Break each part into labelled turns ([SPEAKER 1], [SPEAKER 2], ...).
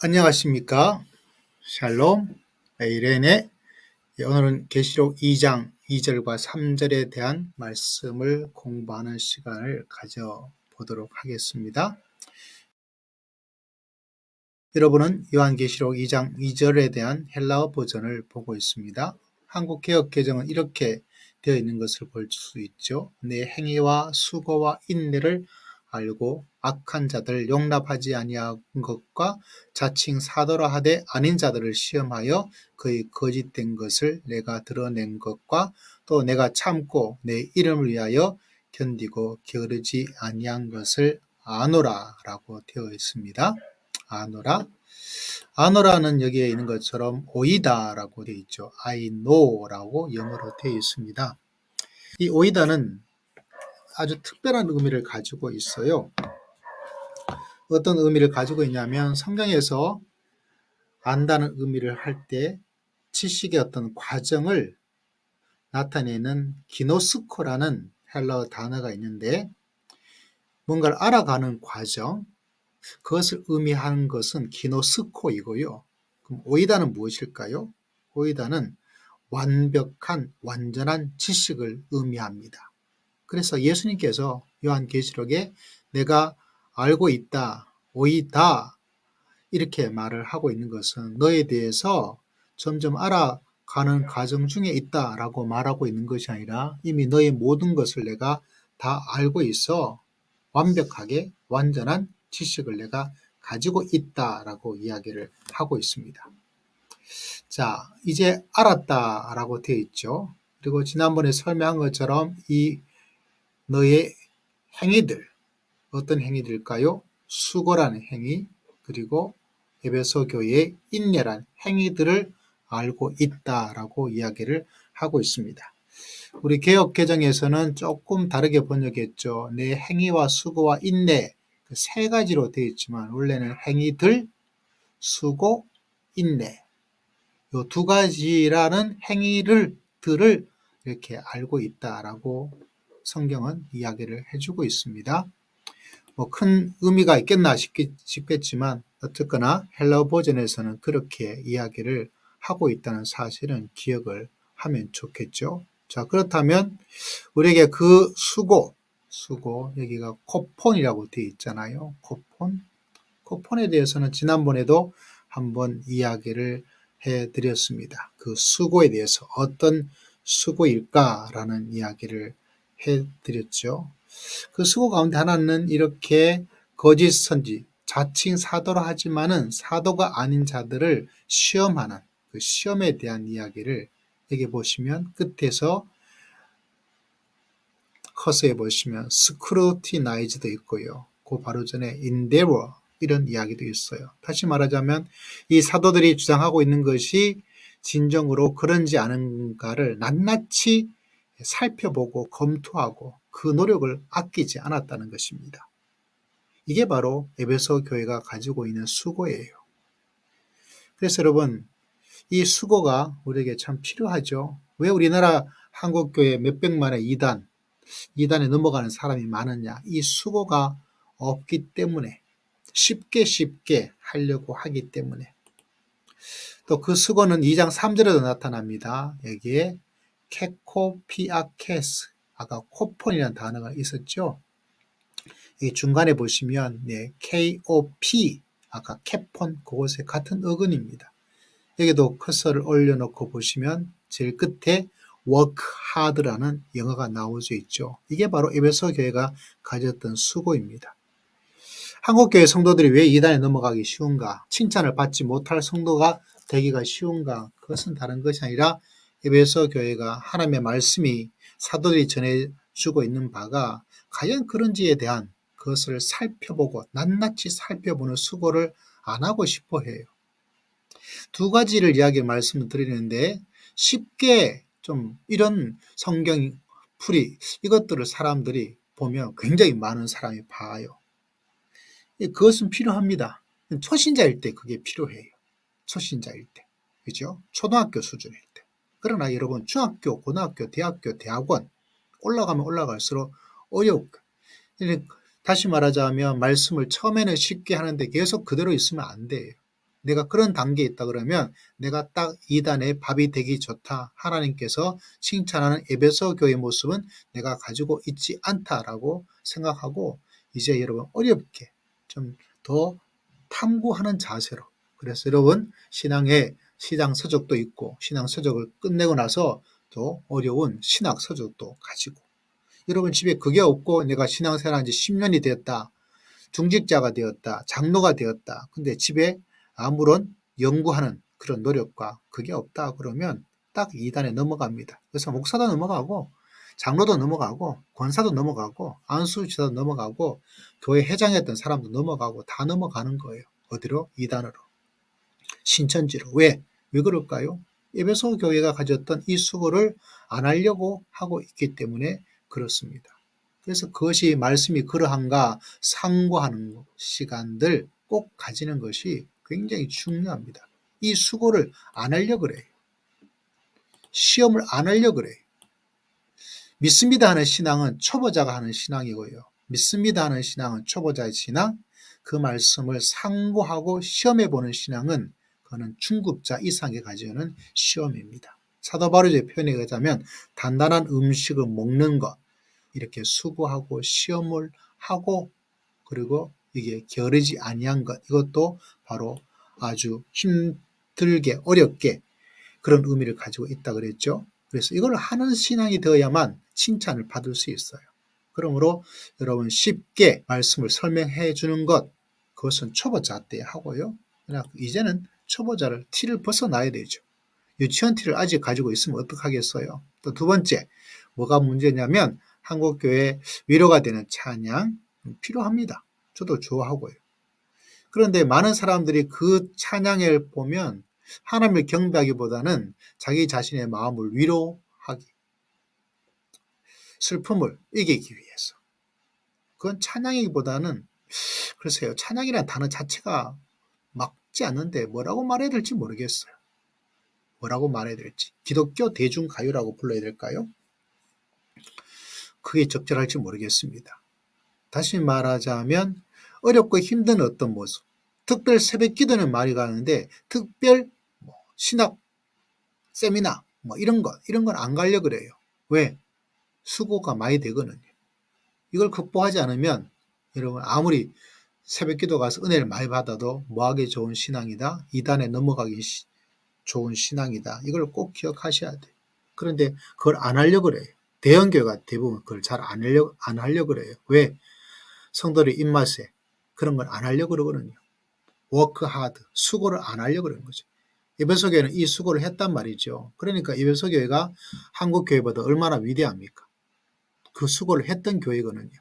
[SPEAKER 1] 안녕하십니까? 샬롬, 이레네. 오늘은 계시록 2장 2절과 3절에 대한 말씀을 공부하는 시간을 가져보도록 하겠습니다. 여러분은 요한계시록 2장 2절에 대한 헬라어 버전을 보고 있습니다. 한국 개역 개정은 이렇게 되어 있는 것을 볼 수 있죠. 내 행위와 수고와 인내를 알고 악한 자들을 용납하지 아니한 것과 자칭 사도라 하되 아닌 자들을 시험하여 그의 거짓된 것을 내가 드러낸 것과 또 내가 참고 내 이름을 위하여 견디고 게으르지 아니한 것을 아노라 라고 되어 있습니다. 아노라. 아노라는 여기에 있는 것처럼 오이다라고 되어 있죠. I know라고 영어로 되어 있습니다. 이 오이다는 아주 특별한 의미를 가지고 있어요. 어떤 의미를 가지고 있냐면 성경에서 안다는 의미를 할 때 지식의 어떤 과정을 나타내는 기노스코라는 헬라어 단어가 있는데 뭔가를 알아가는 과정, 그것을 의미하는 것은 기노스코이고요. 그럼 오이다는 무엇일까요? 오이다는 완벽한 완전한 지식을 의미합니다. 그래서 예수님께서 요한계시록에 내가 알고 있다, 오이다 이렇게 말을 하고 있는 것은 너에 대해서 점점 알아가는 과정 중에 있다라고 말하고 있는 것이 아니라 이미 너의 모든 것을 내가 다 알고 있어 완벽하게 완전한 지식을 내가 가지고 있다라고 이야기를 하고 있습니다. 자, 이제 알았다라고 되어 있죠. 그리고 지난번에 설명한 것처럼 이 너의 행위들, 어떤 행위들일까요? 수고라는 행위, 그리고 에베소 교회의 인내란 행위들을 알고 있다라고 이야기를 하고 있습니다. 우리 개역 개정에서는 조금 다르게 번역했죠. 내 행위와 수고와 인내 그 세 가지로 되어 있지만 원래는 행위들, 수고, 인내 이 두 가지라는 행위들을 이렇게 알고 있다라고 성경은 이야기를 해주고 있습니다. 큰 의미가 있겠나 싶겠지만 어쨌거나 헬라어 버전에서는 그렇게 이야기를 하고 있다는 사실은 기억을 하면 좋겠죠. 자, 그렇다면 우리에게 그 수고 여기가 코폰이라고 되어 있잖아요. 코폰에 대해서는 지난번에도 한번 이야기를 해드렸습니다. 그 수고에 대해서 어떤 수고일까라는 이야기를 해드렸죠. 그 수고 가운데 하나는 이렇게 거짓 선지, 자칭 사도라 하지만은 사도가 아닌 자들을 시험하는 그 시험에 대한 이야기를 여기 보시면 끝에서 커서에 보시면 스크루티나이즈도 있고요. 그 바로 전에 endeavor 이런 이야기도 있어요. 다시 말하자면 이 사도들이 주장하고 있는 것이 진정으로 그런지 아닌가를 낱낱이 살펴보고 검토하고 그 노력을 아끼지 않았다는 것입니다. 이게 바로 에베소 교회가 가지고 있는 수고예요. 그래서 여러분 이 수고가 우리에게 참 필요하죠. 왜 우리나라 한국교회 몇백만의 이단에 넘어가는 사람이 많으냐? 이 수고가 없기 때문에 쉽게 하려고 하기 때문에 또 그 수고는 2장 3절에도 나타납니다. 여기에 케코피아케스 아까 코폰이라는 단어가 있었죠. 이 중간에 보시면 KOP 아까 캐폰 그것에 같은 어근입니다. 여기도 커서를 올려놓고 보시면 제일 끝에 work hard라는 영어가 나올 수 있죠. 이게 바로 에베소 교회가 가졌던 수고입니다. 한국교회 성도들이 왜 이단에 넘어가기 쉬운가? 칭찬을 받지 못할 성도가 되기가 쉬운가? 그것은 다른 것이 아니라 에베소 교회가 하나님의 말씀이 사도들이 전해주고 있는 바가 과연 그런지에 대한 그것을 살펴보고 낱낱이 살펴보는 수고를 안 하고 싶어 해요. 두 가지를 말씀을 드리는데 쉽게 좀 이런 성경 풀이 이것들을 사람들이 보면 굉장히 많은 사람이 봐요. 그것은 필요합니다. 초신자일 때 그게 필요해요. 초신자일 때. 그죠? 초등학교 수준일 때. 그러나 여러분 중학교, 고등학교, 대학교, 대학원 올라가면 올라갈수록 어렵고 다시 말하자면 말씀을 처음에는 쉽게 하는데 계속 그대로 있으면 안 돼요. 내가 그런 단계에 있다 그러면 내가 딱 이단의 밥이 되기 좋다. 하나님께서 칭찬하는 에베소 교회의 모습은 내가 가지고 있지 않다라고 생각하고 이제 여러분 어렵게 좀 더 탐구하는 자세로 그래서 여러분 신앙에 신앙 서적도 있고 신앙 서적을 끝내고 나서 또 어려운 신학 서적도 가지고 여러분 집에 그게 없고 내가 신앙생활한 지 10년이 되었다. 중직자가 되었다. 장로가 되었다. 근데 집에 아무런 연구하는 그런 노력과 그게 없다 그러면 딱 2단에 넘어갑니다. 그래서 목사도 넘어가고 장로도 넘어가고 권사도 넘어가고 안수지사도 넘어가고 교회 회장했던 사람도 넘어가고 다 넘어가는 거예요. 어디로? 2단으로. 신천지로. 왜? 왜 그럴까요? 에베소 교회가 가졌던 이 수고를 안 하려고 하고 있기 때문에 그렇습니다. 그래서 그것이 말씀이 그러한가 상고하는 시간들 꼭 가지는 것이 굉장히 중요합니다. 이 수고를 안 하려고 그래요. 시험을 안 하려고 그래요. 믿습니다 하는 신앙은 초보자가 하는 신앙이고요. 믿습니다 하는 신앙은 초보자의 신앙, 그 말씀을 상고하고 시험해보는 신앙은 그거는 중급자 이상에 가지는 시험입니다. 사도 바울의 표현에 의하자면 단단한 음식을 먹는 것, 이렇게 수고하고 시험을 하고 그리고 이게 게으르지 아니한 것, 이것도 바로 아주 힘들게 어렵게 그런 의미를 가지고 있다 그랬죠. 그래서 이걸 하는 신앙이 되어야만 칭찬을 받을 수 있어요. 그러므로 여러분 쉽게 말씀을 설명해 주는 것, 그것은 초보자 때 하고요. 그냥 이제는 초보자를 티를 벗어나야 되죠. 유치원 티를 아직 가지고 있으면 어떡하겠어요. 또 두 번째, 뭐가 문제냐면 한국교회 위로가 되는 찬양 필요합니다. 저도 좋아하고요. 그런데 많은 사람들이 그 찬양을 보면 하나님을 경배하기보다는 자기 자신의 마음을 위로하기, 슬픔을 이기기 위해서. 그건 찬양이기보다는 글쎄요. 찬양이라는 단어 자체가 맞지 않는데 뭐라고 말해야 될지 모르겠어요. 뭐라고 말해야 될지. 기독교 대중가요라고 불러야 될까요? 그게 적절할지 모르겠습니다. 다시 말하자면 어렵고 힘든 어떤 모습. 특별 새벽 기도는 말이 가는데 특별 신학 세미나 이런 건 안 가려 그래요. 왜? 수고가 많이 되거든요. 이걸 극복하지 않으면 여러분 아무리 새벽 기도 가서 은혜를 많이 받아도 뭐하기 좋은 신앙이다. 이단에 넘어가기 좋은 신앙이다. 이걸 꼭 기억하셔야 돼요. 그런데 그걸 안 하려고 그래요. 대형교회가 대부분 그걸 잘 안 하려고 그래요. 왜? 성도의 입맛에 그런 걸 안 하려고 그러거든요. 워크 하드, 수고를 안 하려고 그러는 거죠. 에베소 교회는 이 수고를 했단 말이죠. 그러니까 에베소 교회가 한국 교회보다 얼마나 위대합니까? 그 수고를 했던 교회거든요.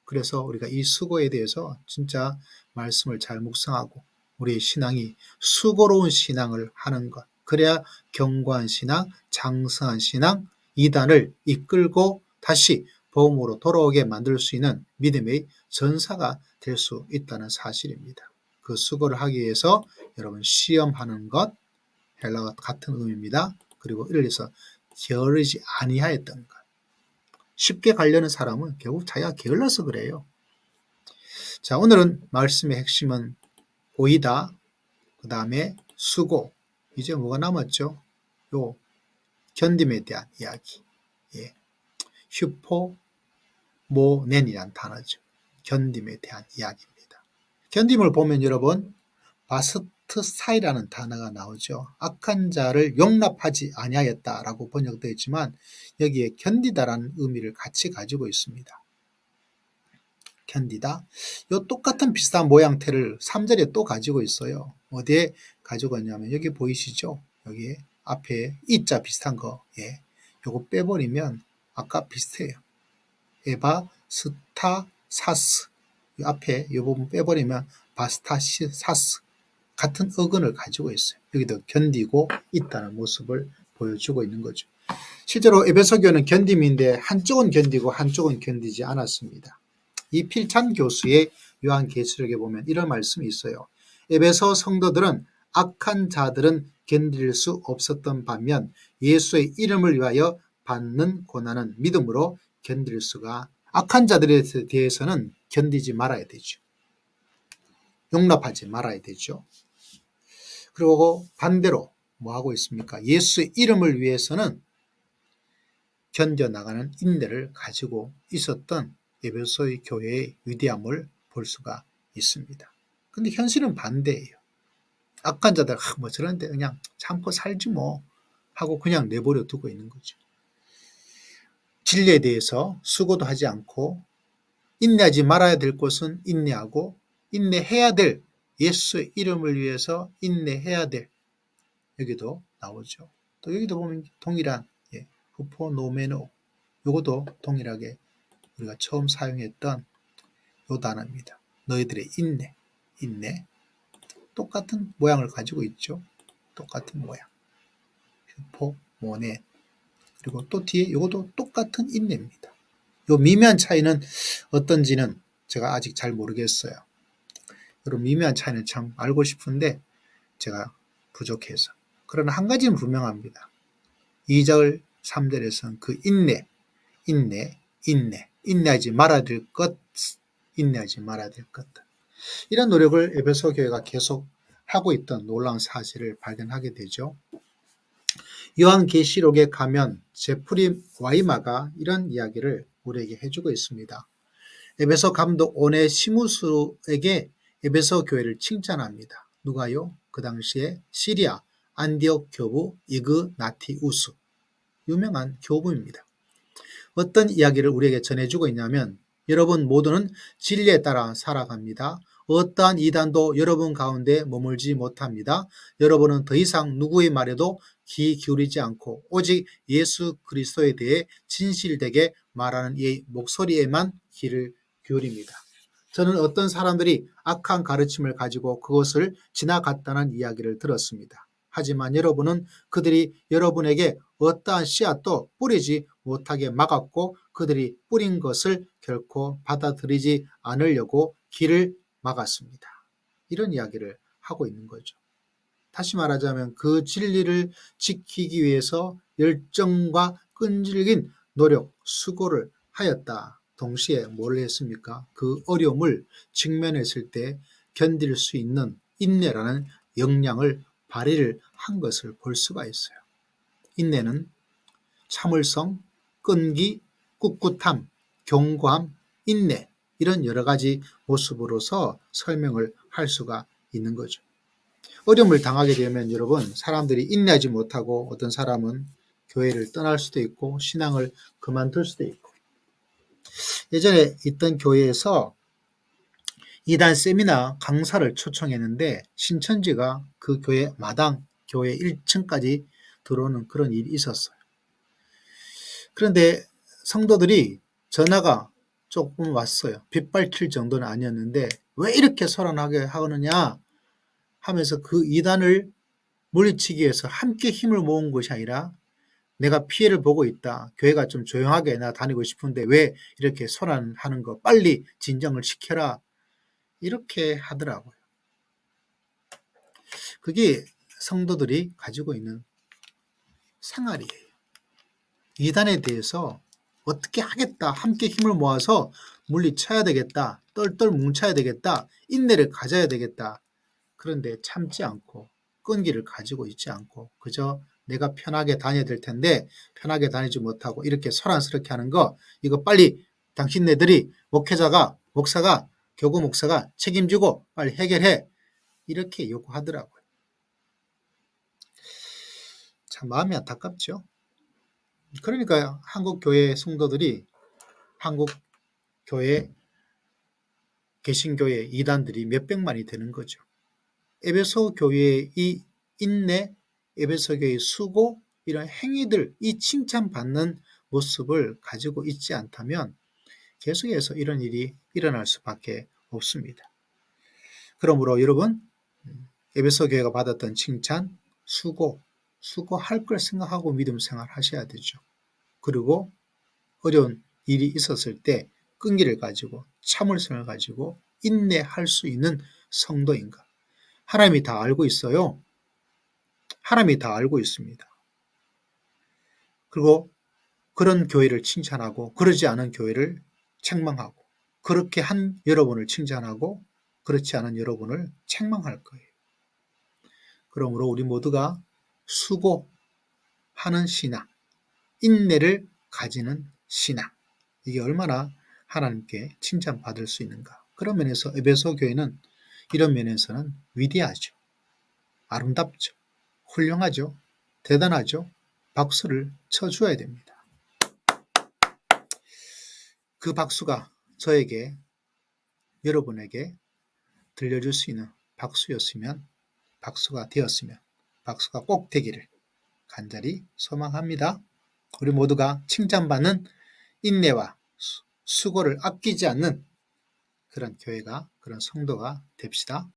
[SPEAKER 1] 그래서 우리가 이 수고에 대해서 진짜 말씀을 잘 묵상하고 우리의 신앙이 수고로운 신앙을 하는 것. 그래야 견고한 신앙, 장성한 신앙, 이단을 이끌고 다시 복음으로 돌아오게 만들 수 있는 믿음의 전사가 될 수 있다는 사실입니다. 그 수고를 하기 위해서 여러분 시험하는 것, 헬라어 같은 의미입니다. 그리고 이를 위해서 게으르지 아니하였던 것. 쉽게 가려는 사람은 결국 자기가 게을러서 그래요. 자, 오늘은 말씀의 핵심은 보이다, 그 다음에 수고, 이제 뭐가 남았죠? 요 견딤에 대한 이야기. 예. 휴포모넨이란 단어죠. 견딤에 대한 이야기입니다. 견딤을 보면 여러분 바스트사이라는 단어가 나오죠. 악한 자를 용납하지 아니하였다라고 번역되어 있지만 여기에 견디다라는 의미를 같이 가지고 있습니다. 견디다. 요 똑같은 비슷한 모양태를 3절에 또 가지고 있어요. 어디에 가지고 있냐면 여기 보이시죠? 여기 앞에 이자 비슷한 거. 예. 요거 빼버리면 아까 비슷해요. 에바 스타 사스. 이 앞에 이 부분 빼버리면 바스타시사스. 같은 어근을 가지고 있어요. 여기도 견디고 있다는 모습을 보여주고 있는 거죠. 실제로 에베소 교회는 견딤인데 한쪽은 견디고 한쪽은 견디지 않았습니다. 이 필찬 교수의 요한계시록에 보면 이런 말씀이 있어요. 에베소 성도들은 악한 자들은 견딜 수 없었던 반면 예수의 이름을 위하여 받는 고난은 믿음으로 견딜 수가 악한 자들에 대해서는 견디지 말아야 되죠. 용납하지 말아야 되죠. 그리고 반대로 뭐 하고 있습니까? 예수의 이름을 위해서는 견뎌나가는 인내를 가지고 있었던 에베소의 교회의 위대함을 볼 수가 있습니다. 근데 현실은 반대예요. 악한 자들 뭐 저런데 그냥 참고 살지 뭐 하고 그냥 내버려 두고 있는 거죠. 진리에 대해서 수고도 하지 않고 인내하지 말아야 될 것은 인내하고 인내해야 될 예수의 이름을 위해서 인내해야 될 여기도 나오죠. 또 여기도 보면 동일한 후포노메노 이것도 동일하게 우리가 처음 사용했던 요 단어입니다. 너희들의 인내 똑같은 모양을 가지고 있죠. 똑같은 모양 후포모네 그리고 또 뒤에 이것도 똑같은 인내입니다. 요 미묘한 차이는 어떤지는 제가 아직 잘 모르겠어요. 이런 미묘한 차이는 참 알고 싶은데 제가 부족해서. 그러나 한 가지는 분명합니다. 2절 3절에서는 그 인내하지 말아야 될 것, 인내하지 말아야 될 것. 이런 노력을 에베소 교회가 계속 하고 있던 놀라운 사실을 발견하게 되죠. 요한계시록에 가면 제프리 와이마가 이런 이야기를 우리에게 해주고 있습니다. 에베소 감독 오네시무스에게 에베소 교회를 칭찬합니다. 누가요? 그 당시에 시리아 안디옥 교부 이그나티우스 유명한 교부입니다. 어떤 이야기를 우리에게 전해주고 있냐면 여러분 모두는 진리에 따라 살아갑니다. 어떠한 이단도 여러분 가운데 머물지 못합니다. 여러분은 더 이상 누구의 말에도 귀 기울이지 않고 오직 예수 그리스도에 대해 진실되게 말하는 이 목소리에만 귀를 기울입니다. 저는 어떤 사람들이 악한 가르침을 가지고 그것을 지나갔다는 이야기를 들었습니다. 하지만 여러분은 그들이 여러분에게 어떠한 씨앗도 뿌리지 못하게 막았고 그들이 뿌린 것을 결코 받아들이지 않으려고 길을 막았습니다. 이런 이야기를 하고 있는 거죠. 다시 말하자면 그 진리를 지키기 위해서 열정과 끈질긴 노력, 수고를 하였다. 동시에 뭘 했습니까? 그 어려움을 직면했을 때 견딜 수 있는 인내라는 역량을 발휘를 한 것을 볼 수가 있어요. 인내는 참을성, 끈기, 꿋꿋함, 견고함, 인내 이런 여러 가지 모습으로서 설명을 할 수가 있는 거죠. 어려움을 당하게 되면 여러분 사람들이 인내하지 못하고 어떤 사람은 교회를 떠날 수도 있고 신앙을 그만둘 수도 있고 예전에 있던 교회에서 이단 세미나 강사를 초청했는데 신천지가 그 교회 마당 교회 1층까지 들어오는 그런 일이 있었어요. 그런데 성도들이 전화가 조금 왔어요. 빗발칠 정도는 아니었는데 왜 이렇게 소란하게 하느냐 하면서 그 이단을 물리치기 위해서 함께 힘을 모은 것이 아니라 내가 피해를 보고 있다. 교회가 좀 조용하게 나 다니고 싶은데 왜 이렇게 소란하는 거 빨리 진정을 시켜라. 이렇게 하더라고요. 그게 성도들이 가지고 있는 생활이에요. 이단에 대해서 어떻게 하겠다. 함께 힘을 모아서 물리쳐야 되겠다. 똘똘 뭉쳐야 되겠다. 인내를 가져야 되겠다. 그런데 참지 않고 끈기를 가지고 있지 않고 그저 내가 편하게 다녀야 될 텐데 편하게 다니지 못하고 이렇게 소란스럽게 하는 거 이거 빨리 당신네들이 목사가 교구 목사가 책임지고 빨리 해결해 이렇게 요구하더라고요. 참 마음이 안타깝죠. 그러니까 한국 교회 성도들이 한국 교회 개신교회 이단들이 몇백만이 되는 거죠. 에베소 교회의 이 인내, 에베소 교회의 수고 이런 행위들, 이 칭찬받는 모습을 가지고 있지 않다면 계속해서 이런 일이 일어날 수밖에 없습니다. 그러므로 여러분 에베소 교회가 받았던 칭찬, 수고할 걸 생각하고 믿음 생활 하셔야 되죠. 그리고 어려운 일이 있었을 때 끈기를 가지고 참을성을 가지고 인내할 수 있는 성도인가. 하나님이 다 알고 있어요. 하나님이 다 알고 있습니다. 그리고 그런 교회를 칭찬하고 그러지 않은 교회를 책망하고 그렇게 한 여러분을 칭찬하고 그렇지 않은 여러분을 책망할 거예요. 그러므로 우리 모두가 수고하는 신앙, 인내를 가지는 신앙, 이게 얼마나 하나님께 칭찬받을 수 있는가. 그런 면에서 에베소 교회는 이런 면에서는 위대하죠. 아름답죠. 훌륭하죠. 대단하죠. 박수를 쳐주어야 됩니다. 그 박수가 저에게, 여러분에게 들려줄 수 있는 박수였으면, 박수가 되었으면, 박수가 꼭 되기를 간절히 소망합니다. 우리 모두가 칭찬받는 인내와 수고를 아끼지 않는 그런 교회가, 그런 성도가 됩시다.